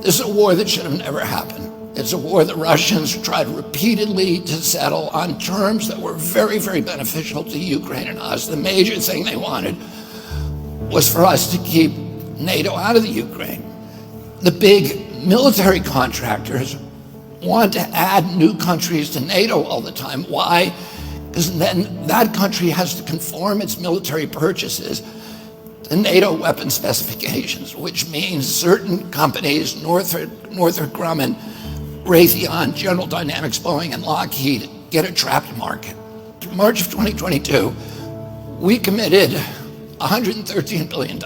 This is a war that should have never happened. It's a war the Russians tried repeatedly to settle on terms that were very, very beneficial to Ukraine and us. The major thing they wanted was for us to keep NATO out of the Ukraine. The big military contractors want to add new countries to NATO all the time. Why? Because then that country has to conform its military purchases to NATO weapon specifications, which means certain companies, Northrop Grumman, Raytheon, General Dynamics, Boeing, and Lockheed, get a trapped market. In March of 2022, we committed $113 billion.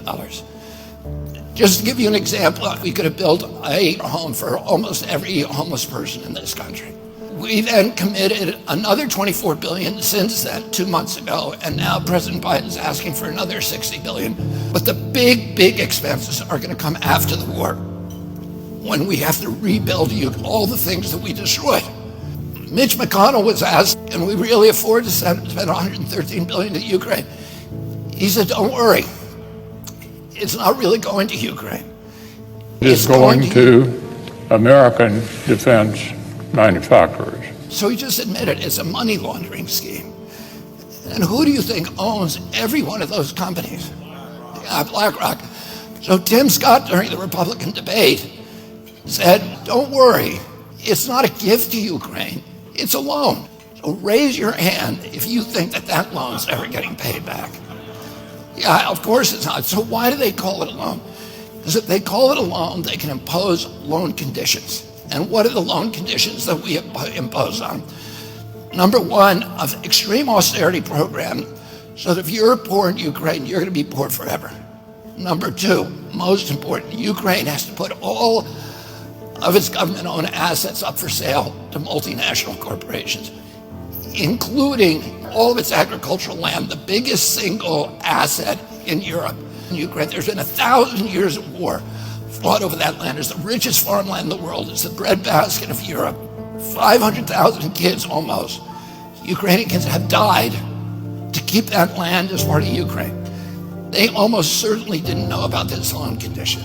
Just to give you an example, we could have built a home for almost every homeless person in this country. We then committed another $24 billion since then, 2 months ago, and now President Biden's asking for another $60 billion. But the big, big expenses are going to come after the war, when we have to rebuild all the things that we destroyed. Mitch McConnell was asked, can we really afford to spend $113 billion to Ukraine? He said, don't worry. It's not really going to Ukraine. It's going to American defense manufacturers. So he just admitted it's a money laundering scheme. And who do you think owns every one of those companies? BlackRock. So Tim Scott, during the Republican debate, said, don't worry, it's not a gift to Ukraine, it's a loan. So raise your hand if you think that that loan's ever getting paid back. Yeah, of course it's not. So why do they call it a loan? Because if they call it a loan, they can impose loan conditions. And what are the loan conditions that we impose on? Number one, an extreme austerity program, so that if you're poor in Ukraine, you're going to be poor forever. Number two, most important, Ukraine has to put all of its government-owned assets up for sale to multinational corporations, including all of its agricultural land, the biggest single asset in Europe. In Ukraine, there's been 1,000 years of war fought over that land. It's the richest farmland in the world. It's the breadbasket of Europe. 500,000 kids almost, Ukrainian kids, have died to keep that land as part of Ukraine. They almost certainly didn't know about this loan condition.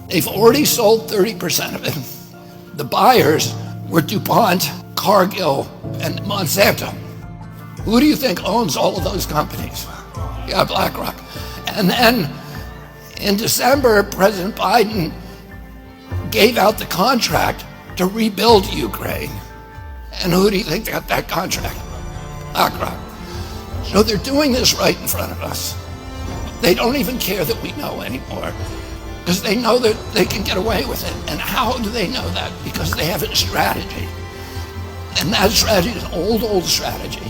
They've already sold 30% of it. The buyers were DuPont, Cargill, and Monsanto. Who do you think owns all of those companies? Yeah, BlackRock. And then in December, President Biden gave out the contract to rebuild Ukraine. And who do you think got that contract? BlackRock. So they're doing this right in front of us. They don't even care that we know anymore, because they know that they can get away with it. And how do they know that? Because they have a strategy. And that strategy is an old strategy,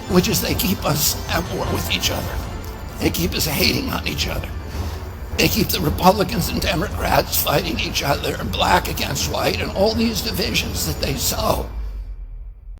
which is they keep us at war with each other. They keep us hating on each other. They keep the Republicans and Democrats fighting each other, black against white, and all these divisions that they sow.